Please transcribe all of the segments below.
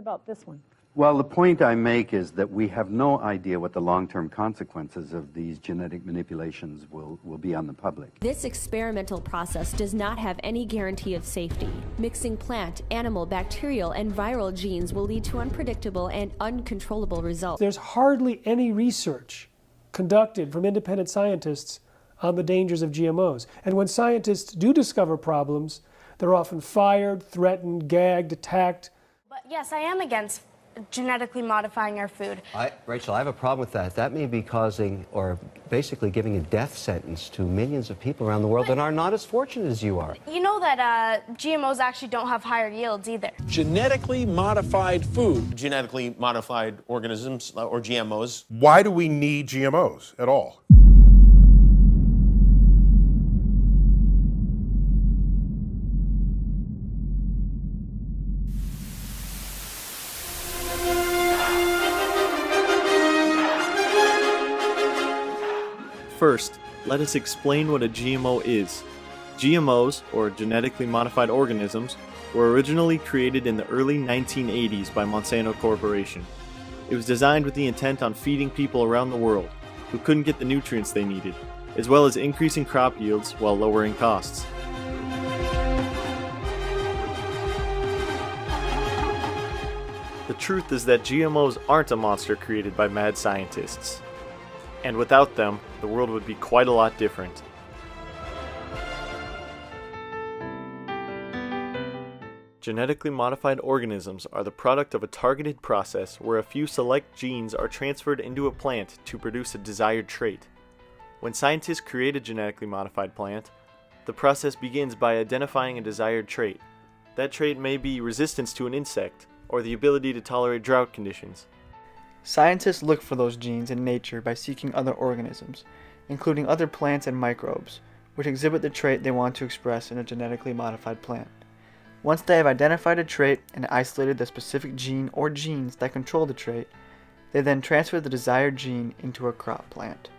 about this one? Well, the point I make is that we have no idea what the long-term consequences of these genetic manipulations will be on the public. This experimental process does not have any guarantee of safety. Mixing plant, animal, bacterial, and viral genes will lead to unpredictable and uncontrollable results. There's hardly any research conducted from independent scientists on the dangers of GMOs. And when scientists do discover problems, they're often fired, threatened, gagged, attacked. But yes, I am against genetically modifying our food. Rachel, I have a problem with that. That may be causing, or basically giving a death sentence to millions of people around the world that are not as fortunate as you are. You know that GMOs actually don't have higher yields either. Genetically modified food. Genetically modified organisms, or GMOs. Why do we need GMOs at all? First, let us explain what a GMO is. GMOs, or genetically modified organisms, were originally created in the early 1980s by Monsanto Corporation. It was designed with the intent on feeding people around the world who couldn't get the nutrients they needed, as well as increasing crop yields while lowering costs. The truth is that GMOs aren't a monster created by mad scientists. And without them, the world would be quite a lot different. Genetically modified organisms are the product of a targeted process where a few select genes are transferred into a plant to produce a desired trait. When scientists create a genetically modified plant, the process begins by identifying a desired trait. That trait may be resistance to an insect, or the ability to tolerate drought conditions. Scientists look for those genes in nature by seeking other organisms, including other plants and microbes, which exhibit the trait they want to express in a genetically modified plant. Once they have identified a trait and isolated the specific gene or genes that control the trait, they then transfer the desired gene into a crop plant.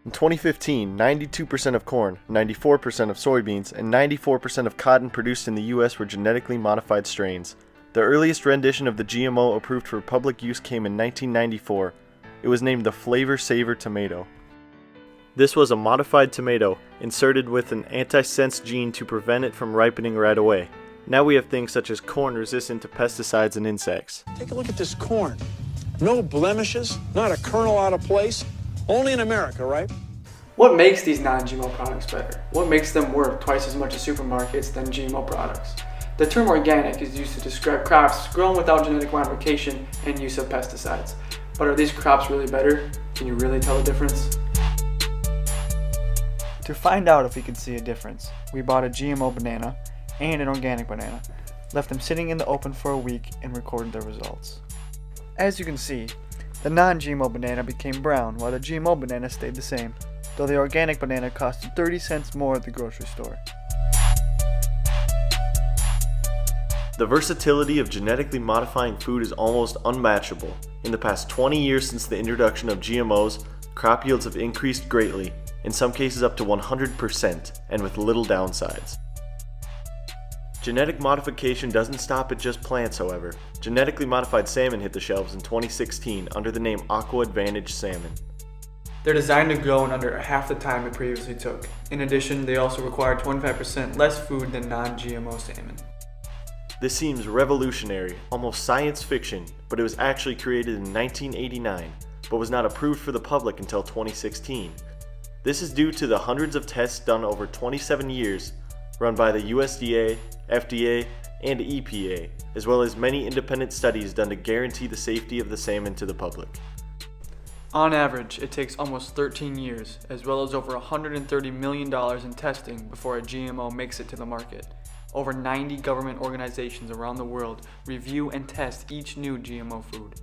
In 2015, 92% of corn, 94% of soybeans, and 94% of cotton produced in the U.S. were genetically modified strains. The earliest rendition of the GMO approved for public use came in 1994. It was named the Flavor Saver tomato. This was a modified tomato, inserted with an antisense gene to prevent it from ripening right away. Now we have things such as corn resistant to pesticides and insects. Take a look at this corn. No blemishes, not a kernel out of place. Only in America, right? What makes these non-GMO products better? What makes them worth twice as much as supermarkets than GMO products? The term organic is used to describe crops grown without genetic modification and use of pesticides. But are these crops really better? Can you really tell the difference? To find out if we could see a difference, we bought a GMO banana and an organic banana, left them sitting in the open for a week, and recorded the results. As you can see, the non-GMO banana became brown while the GMO banana stayed the same, though the organic banana costed 30 cents more at the grocery store. The versatility of genetically modifying food is almost unmatchable. In the past 20 years since the introduction of GMOs, crop yields have increased greatly, in some cases up to 100%, and with little downsides. Genetic modification doesn't stop at just plants, however. Genetically modified salmon hit the shelves in 2016 under the name Aqua Advantage Salmon. They're designed to grow in under half the time it previously took. In addition, they also require 25% less food than non-GMO salmon. This seems revolutionary, almost science fiction, but it was actually created in 1989, but was not approved for the public until 2016. This is due to the hundreds of tests done over 27 years, run by the USDA, FDA, and EPA, as well as many independent studies done to guarantee the safety of the salmon to the public. On average, it takes almost 13 years, as well as over $130 million in testing before a GMO makes it to the market. Over 90 government organizations around the world review and test each new GMO food.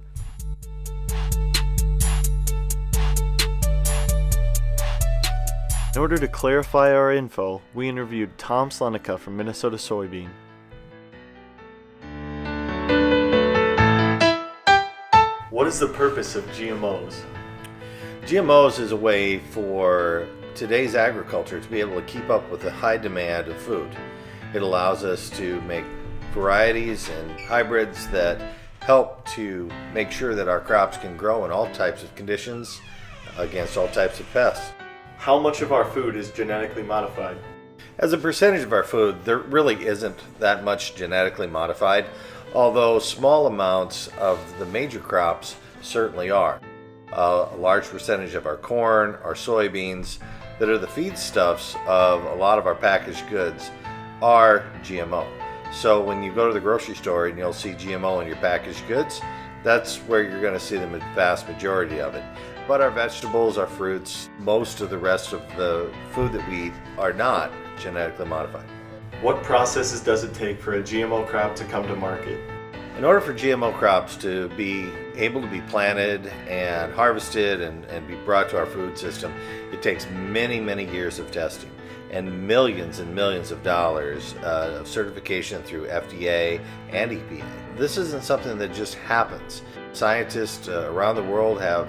In order to clarify our info, we interviewed Tom Slenica from Minnesota Soybean. What is the purpose of GMOs? GMOs is a way for today's agriculture to be able to keep up with the high demand of food. It allows us to make varieties and hybrids that help to make sure that our crops can grow in all types of conditions against all types of pests. How much of our food is genetically modified? As a percentage of our food, there really isn't that much genetically modified, although small amounts of the major crops certainly are. A large percentage of our corn, our soybeans, that are the feedstuffs of a lot of our packaged goods are GMO. So when you go to the grocery store and you'll see GMO in your packaged goods, that's where you're going to see the vast majority of it. But our vegetables, our fruits, most of the rest of the food that we eat are not genetically modified. What processes does it take for a GMO crop to come to market? In order for GMO crops to be able to be planted and harvested and be brought to our food system, it takes many, many years of testing and millions of dollars of certification through FDA and EPA. This isn't something that just happens. Scientists around the world have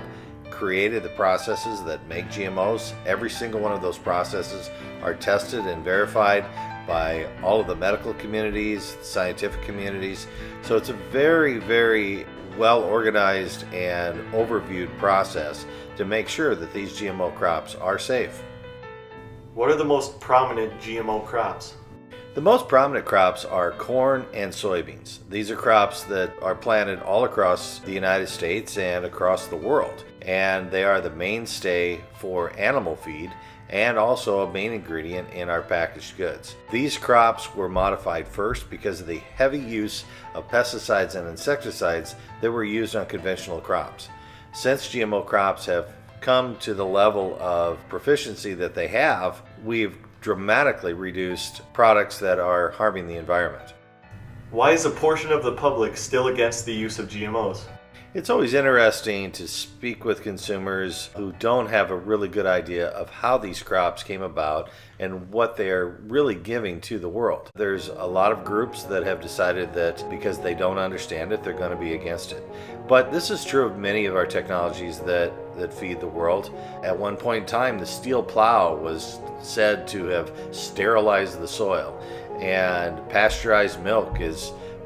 created the processes that make GMOs. Every single one of those processes are tested and verified by all of the medical communities, scientific communities. So it's a very, very well organized and overviewed process to make sure that these GMO crops are safe. What are the most prominent GMO crops? The most prominent crops are corn and soybeans. These are crops that are planted all across the United States and across the world. And they are the mainstay for animal feed and also a main ingredient in our packaged goods. These crops were modified first because of the heavy use of pesticides and insecticides that were used on conventional crops. Since GMO crops have come to the level of proficiency that they have, we've dramatically reduced products that are harming the environment. Why is a portion of the public still against the use of GMOs? It's always interesting to speak with consumers who don't have a really good idea of how these crops came about and what they are really giving to the world. There's a lot of groups that have decided that because they don't understand it, they're going to be against it. But this is true of many of our technologies that feed the world. At one point in time, the steel plow was said to have sterilized the soil, and pasteurized milk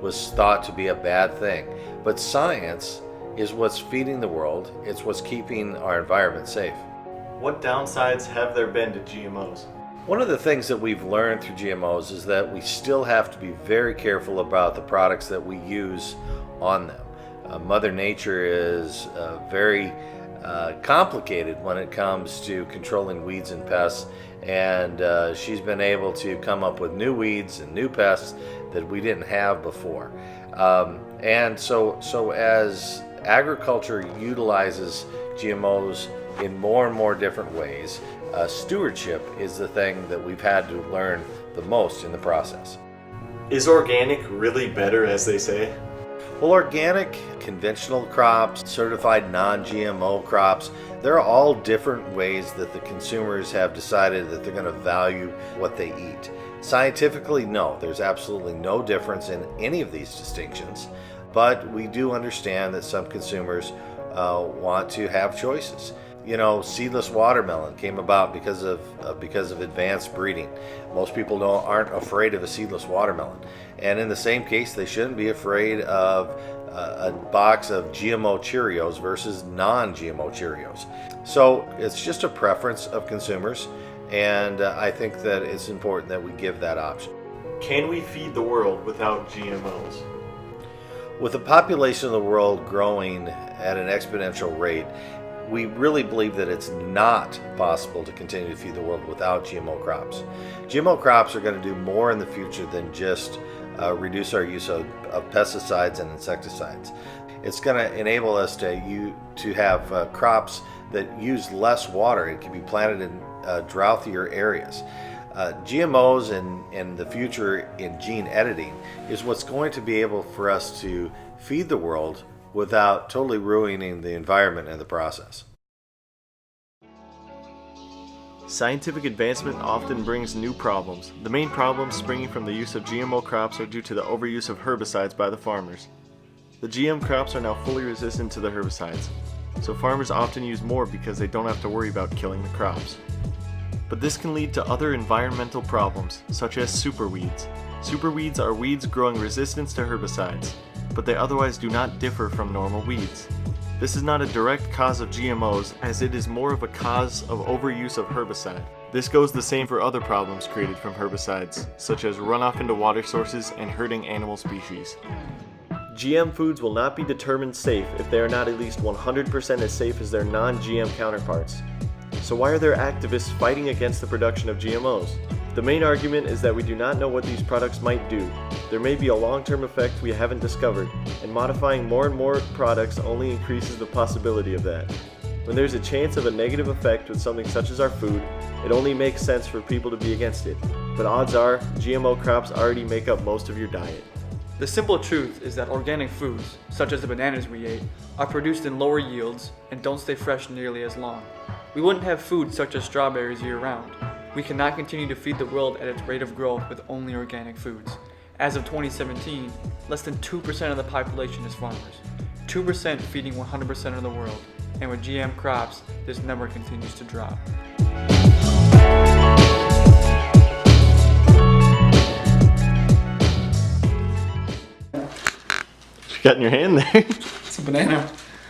was thought to be a bad thing. But science is what's feeding the world. It's what's keeping our environment safe. What downsides have there been to GMOs? One of the things that we've learned through GMOs is that we still have to be very careful about the products that we use on them. Mother Nature is very complicated when it comes to controlling weeds and pests, and she's been able to come up with new weeds and new pests that we didn't have before. And so as agriculture utilizes GMOs in more and more different ways, stewardship is the thing that we've had to learn the most in the process. Is organic really better, as they say? Well, organic, conventional crops, certified non-GMO crops, they're all different ways that the consumers have decided that they're going to value what they eat. Scientifically, no, there's absolutely no difference in any of these distinctions, but we do understand that some consumers want to have choices. You know, seedless watermelon came about because of advanced breeding. Most people aren't afraid of a seedless watermelon. And in the same case, they shouldn't be afraid of a box of GMO Cheerios versus non-GMO Cheerios. So it's just a preference of consumers, and I think that it's important that we give that option. Can we feed the world without GMOs? With the population of the world growing at an exponential rate, we really believe that it's not possible to continue to feed the world without GMO crops. GMO crops are going to do more in the future than just reduce our use of pesticides and insecticides. It's going to enable us to have crops that use less water. It can be planted in drouthier areas. GMOs in the future in gene editing is what's going to be able for us to feed the world without totally ruining the environment in the process. Scientific advancement often brings new problems. The main problems springing from the use of GMO crops are due to the overuse of herbicides by the farmers. The GM crops are now fully resistant to the herbicides, so farmers often use more because they don't have to worry about killing the crops. But this can lead to other environmental problems, such as superweeds. Superweeds are weeds growing resistance to herbicides. but they otherwise do not differ from normal weeds. This is not a direct cause of GMOs, as it is more of a cause of overuse of herbicide. This goes the same for other problems created from herbicides, such as runoff into water sources and hurting animal species. GM foods will not be determined safe if they are not at least 100% as safe as their non-GM counterparts. So why are there activists fighting against the production of GMOs? The main argument is that we do not know what these products might do. There may be a long-term effect we haven't discovered, and modifying more and more products only increases the possibility of that. When there's a chance of a negative effect with something such as our food, it only makes sense for people to be against it. But odds are, GMO crops already make up most of your diet. The simple truth is that organic foods, such as the bananas we ate, are produced in lower yields and don't stay fresh nearly as long. We wouldn't have food such as strawberries year-round. We cannot continue to feed the world at its rate of growth with only organic foods. As of 2017, less than 2% of the population is farmers. 2% feeding 100% of the world. And with GM crops, this number continues to drop. What you got in your hand there? It's a banana.